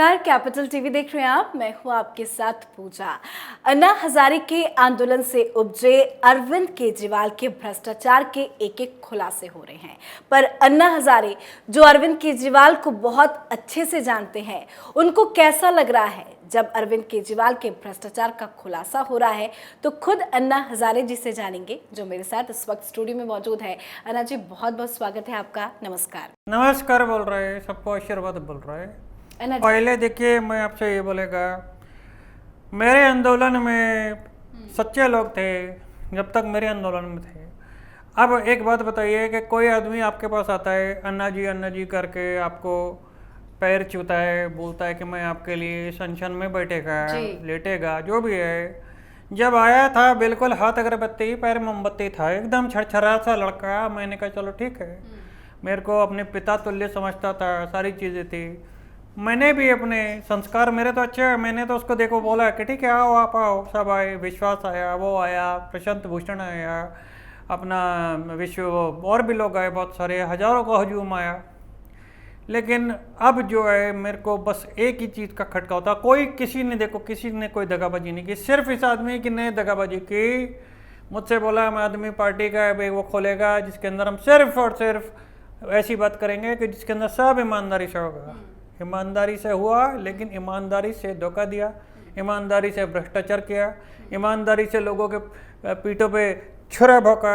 नमस्कार, capital TV देख रहे हैं आप। मैं हूं आपके साथ पूजा। अन्ना हजारे के आंदोलन से उपजे अरविंद केजरीवाल के भ्रष्टाचार के एक एक खुलासे हो रहे हैं। पर अन्ना हजारे जो अरविंद केजरीवाल को बहुत अच्छे से जानते हैं, उनको कैसा लग रहा है जब अरविंद केजरीवाल के भ्रष्टाचार का खुलासा हो रहा है, तो खुद अन्ना हजारे जी से जानेंगे, जो मेरे साथ इस वक्त स्टूडियो में मौजूद है। अन्ना जी, बहुत बहुत स्वागत है आपका। नमस्कार। नमस्कार बोल रहे हैं, सबको आशीर्वाद बोल रहे हैं। पहले देखिए, मैं आपसे ये बोलेगा, मेरे आंदोलन में सच्चे लोग थे जब तक मेरे आंदोलन में थे। अब एक बात बताइए कि कोई आदमी आपके पास आता है, अन्ना जी करके आपको पैर छूता है, बोलता है कि मैं आपके लिए सनशन में बैठेगा, लेटेगा, जो भी है। जब आया था बिल्कुल हाथ अगरबत्ती पैर मोमबत्ती था, एकदम छरछरा सा लड़का। मैंने कहा चलो ठीक है, मेरे को अपने पिता तुल्य समझता था, सारी चीज़ें थी। मैंने भी अपने संस्कार मेरे तो अच्छे हैं, मैंने तो उसको देखो बोला कि ठीक है आओ, आप आओ। सब आए, विश्वास आया, वो आया, प्रशांत भूषण आया, अपना विश्व और भी लोग आए, बहुत सारे, हजारों का हजूम आया। लेकिन अब जो है मेरे को बस एक ही चीज़ का खटका होता। कोई किसी ने देखो, किसी ने कोई दगाबाजी नहीं की, सिर्फ इस आदमी की ने दगाबाजी की। मुझसे बोला मैं आदमी पार्टी का वो खोलेगा जिसके अंदर हम सिर्फ और सिर्फ ऐसी बात करेंगे कि जिसके अंदर सब ईमानदारी से होगा। ईमानदारी से हुआ, लेकिन ईमानदारी से धोखा दिया, ईमानदारी से भ्रष्टाचार किया, ईमानदारी से लोगों के पीठों पे छुरा भोंका,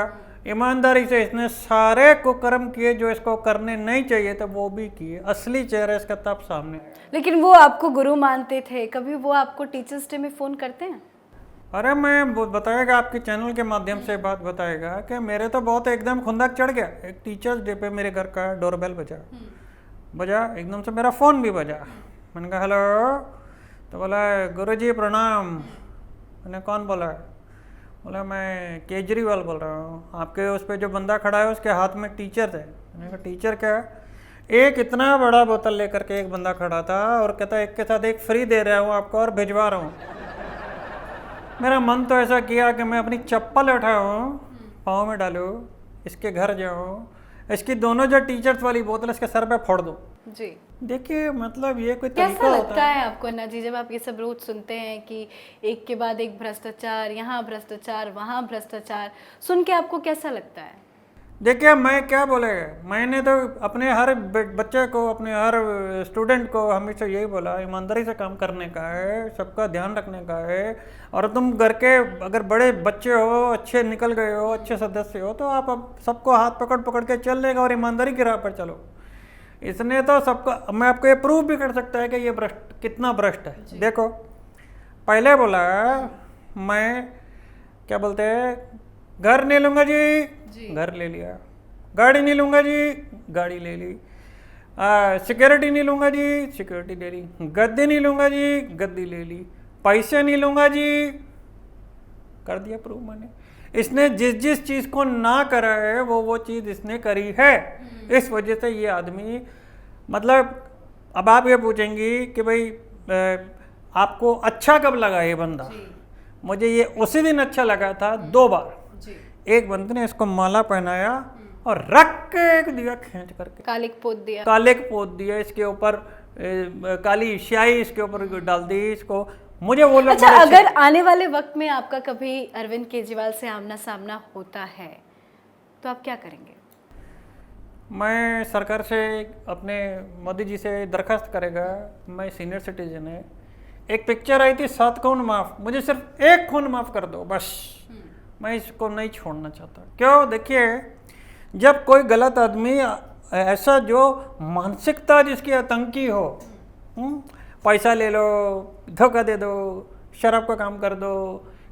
ईमानदारी से इसने सारे कुकर्म किए जो इसको करने नहीं चाहिए थे, वो भी किए। असली चेहरा इसका तब सामने। लेकिन वो आपको गुरु मानते थे, कभी वो आपको टीचर्स डे में फ़ोन करते हैं? अरे मैं बताएगा, आपके चैनल के माध्यम से बात बताएगा कि मेरे तो बहुत एकदम खुंदक चढ़ गया। एक टीचर्स डे पे मेरे घर का डोरबेल बजा, एकदम से मेरा फ़ोन भी बजा। मैंने कहा हेलो, तो बोला गुरुजी प्रणाम। मैंने कौन बोला? बोला मैं केजरीवाल बोल रहा हूँ। आपके उस पर जो बंदा खड़ा है उसके हाथ में टीचर थे। मैंने कहा टीचर क्या? एक इतना बड़ा बोतल लेकर के एक बंदा खड़ा था और कहता एक के साथ एक फ्री दे रहा हूँ आपको और भिजवा रहा हूँ। मेरा मन तो ऐसा किया कि मैं अपनी चप्पल उठाऊँ, पाँव में डालूँ, इसके घर जाऊँ, इसकी दोनों जो टीचर्स वाली बोतल इसके सर पे फोड़ दो। जी देखिए, मतलब ये कोई कैसा लगता है आपको अन्ना जी, जब आप ये सब रोज सुनते हैं कि एक के बाद एक भ्रष्टाचार, यहाँ भ्रष्टाचार, वहाँ भ्रष्टाचार, सुन के आपको कैसा लगता है? देखिए, मैं क्या बोलेगा, मैंने तो अपने हर बच्चे को, अपने हर स्टूडेंट को हमेशा यही बोला, ईमानदारी से काम करने का है, सबका ध्यान रखने का है। और तुम घर के अगर बड़े बच्चे हो, अच्छे निकल गए हो, अच्छे सदस्य हो, तो आप अब सबको हाथ पकड़ पकड़ के चल लेगा और ईमानदारी की राह पर चलो। इसने तो सबको, मैं आपको ये प्रूव भी कर सकता है कि ये कितना भ्रष्ट है। देखो, पहले बोला मैं क्या बोलते हैं, घर नहीं लूँगा जी, घर ले लिया। गाड़ी नहीं लूँगा जी, गाड़ी ले ली। सिक्योरिटी नहीं लूँगा जी, सिक्योरिटी ले ली। गद्दी नहीं लूँगा जी, गद्दी ले ली। पैसे नहीं लूँगा जी, कर दिया प्रूव मैंने। इसने जिस चीज़ को ना करा है वो चीज़ इसने करी है। इस वजह से ये आदमी, मतलब अब आप ये पूछेंगी कि भाई आपको अच्छा कब लगा ये बंदा? मुझे ये उसी दिन अच्छा लगा था 2 बार। एक बंदे ने इसको माला पहनाया और रख के एक दिया खींच करके, काले को पोत दिया, इसके ऊपर काली स्याही इसके ऊपर डाल दी इसको। मुझे वो लोग, अच्छा, अगर आने वाले वक्त में आपका कभी अरविंद केजरीवाल से आमना सामना होता है तो आप क्या करेंगे? मैं सरकार से, अपने मोदी जी से दरखास्त करेगा। मैं सीनियर सिटीजन है, एक पिक्चर आई थी 7 खून माफ, मुझे सिर्फ 1 खून माफ कर दो बस। मैं इसको नहीं छोड़ना चाहता। क्यों? देखिए, जब कोई गलत आदमी ऐसा, जो मानसिकता जिसकी आतंकी हो, पैसा ले लो, धोखा दे दो, शराब का काम कर दो,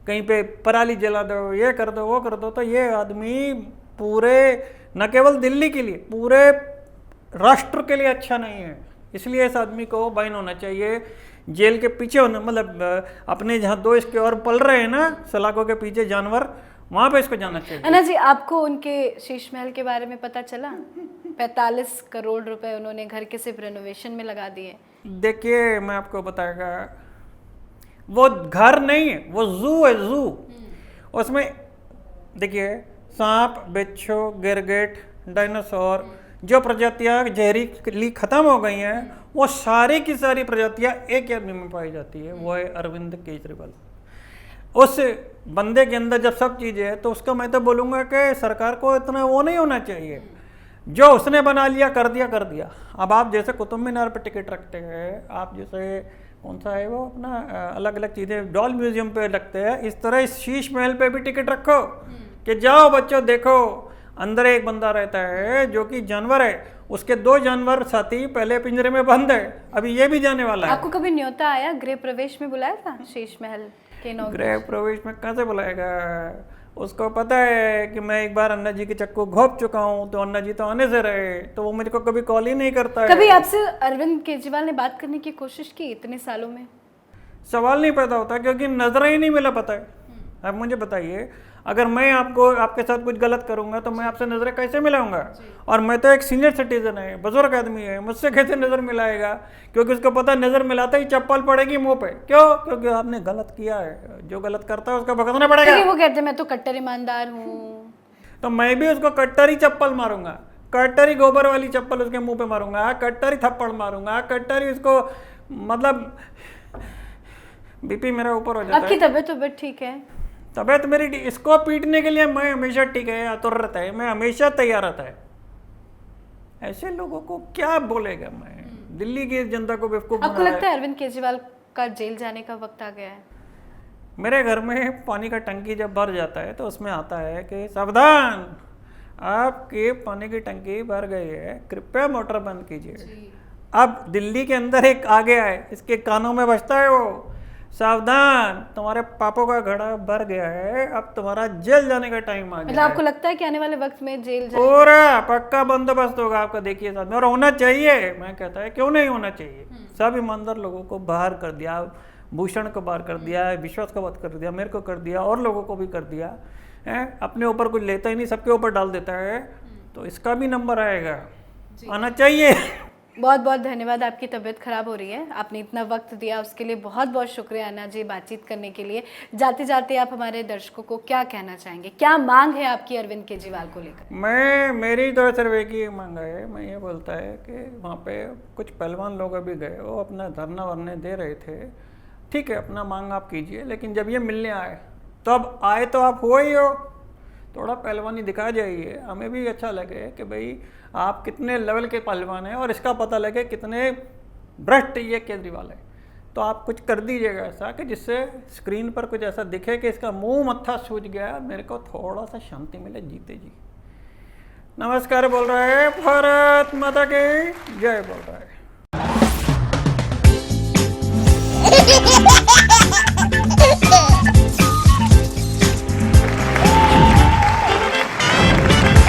कहीं पे पराली जला दो, ये कर दो, वो कर दो, तो ये आदमी पूरे, न केवल दिल्ली के लिए, पूरे राष्ट्र के लिए अच्छा नहीं है। इसलिए इस आदमी को बैन होना चाहिए, जेल के पीछे होना, मतलब अपने जहाँ 2 इसके और पल रहे हैं ना, सलाखों के पीछे जानवर, वहाँ पे इसको जाना चाहिए। अन्ना जी, आपको उनके शीश महल के बारे में पता चला? 45 करोड़ रुपए उन्होंने घर के सिर्फ रेनोवेशन में लगा दिए। देखिए, मैं आपको बताएगा, वो घर नहीं है, वो जू है, जू। उसमें देखिए, सांप, बिच्छू, गिरगिट, डायनासोर, जो प्रजातियां जहरीली खत्म हो गई हैं, वो सारी की सारी प्रजातियां एक ही आदमी में पाई जाती है, वो है अरविंद केजरीवाल। उस बंदे के अंदर जब सब चीज़ें है तो उसका मैं तो बोलूँगा कि सरकार को इतना वो नहीं होना चाहिए, जो उसने बना लिया कर दिया। अब आप जैसे कुतुब मीनार पर टिकट रखते हैं, आप जैसे कौन सा है वो अपना अलग अलग चीज़ें डॉल म्यूजियम पे रखते हैं, इस तरह इस शीश महल पे भी टिकट रखो कि जाओ बच्चों देखो, अंदर एक बंदा रहता है जो कि जानवर है, उसके 2 जानवर साथी पहले पिंजरे में बंद है, अभी ये भी जाने वाला है। आपको कभी न्योता आया, गृह प्रवेश में बुलाया था शीश महल के गृह प्रवेश में कहाँ से बुलाएगा? उसको पता है कि मैं एक बार अन्ना जी के चक्कू घोंप चुका हूँ, तो अन्ना जी तो आने से रहे, तो वो मुझे को कभी कॉल ही नहीं करता है। कभी आपसे अरविंद केजरीवाल ने बात करने की कोशिश की इतने सालों में? सवाल नहीं पैदा होता क्योंकि नजर ही नहीं मिला। पता है, आप मुझे बताइए, अगर मैं आपके साथ कुछ गलत करूंगा तो मैं आपसे नजरें कैसे मिलाऊंगा? और मैं तो एक सीनियर सिटीजन है, बुजुर्ग आदमी है, मुझसे कैसे नजर मिलाएगा? क्योंकि उसको पता नजर मिलाते ही चप्पल पड़ेगी मुंह पे। क्यों? क्योंकि आपने गलत किया है, जो गलत करता है उसको भुगतना पड़ेगा। वो कहते मैं तो कट्टर ईमानदार हूँ, तो मैं भी उसको कट्टर ही चप्पल मारूंगा, कट्टर ही गोबर वाली चप्पल उसके मुंह पे मारूंगा, कट्टर ही थप्पड़ मारूंगा, कट्टर ही उसको, मतलब बीपी मेरा ऊपर हो जाता है। आपकी तबीयत ठीक है? तबीयत मेरी, इसको पीटने के लिए मैं हमेशा ठीक है, आतुर रहता है, मैं हमेशा तैयार रहता है। ऐसे लोगों को क्या बोलेगा मैं? दिल्ली की जनता को बेवकूफ बना आपको लगता है अरविंद केजरीवाल का जेल जाने का वक्त आ गया है? मेरे घर में पानी का टंकी जब भर जाता है तो उसमें आता है कि सावधान, आपके पानी की टंकी भर गई है, कृपया मोटर बंद कीजिए। अब दिल्ली के अंदर एक आ गया है, इसके कानों में बजता है वो, सावधान, तुम्हारे पापों का घड़ा भर गया है, अब तुम्हारा जेल जाने का टाइम आ गया। मतलब आपको लगता है कि आने वाले वक्त में जेल पूरा पक्का बंदोबस्त होगा आपका, देखिए साथ में, और होना चाहिए। मैं कहता है क्यों नहीं होना चाहिए? सब ईमानदार लोगों को बाहर कर दिया, भूषण को बाहर कर दिया, विश्वास को बात कर दिया, मेरे को कर दिया, और लोगों को भी कर दिया है। अपने ऊपर कुछ लेता ही नहीं, सबके ऊपर डाल देता है, तो इसका भी नंबर आएगा, आना चाहिए। बहुत बहुत धन्यवाद। आपकी तबीयत खराब हो रही है, आपने इतना वक्त दिया उसके लिए बहुत बहुत शुक्रिया अन्ना जी, बातचीत करने के लिए। जाते जाते आप हमारे दर्शकों को क्या कहना चाहेंगे, क्या मांग है आपकी अरविंद केजरीवाल को लेकर? मेरी तो सिर्फ एक ही मांग है, मैं ये बोलता है कि वहाँ पे कुछ पहलवान लोग अभी गए, वो अपना धरना वरने दे रहे थे, ठीक है, अपना मांग आप कीजिए, लेकिन जब ये मिलने आए तो अब आए तो आप हो ही हो, थोड़ा पहलवानी दिखा जाइए, हमें भी अच्छा लगे कि भाई आप कितने लेवल के पहलवान हैं, और इसका पता लगे कितने भ्रष्ट ये केजरीवाल है। तो आप कुछ कर दीजिएगा ऐसा कि जिससे स्क्रीन पर कुछ ऐसा दिखे कि इसका मुंह मत्था सूज गया, मेरे को थोड़ा सा शांति मिले। जीते जी नमस्कार बोल रहा है, भारत माता की जय बोल रहा है।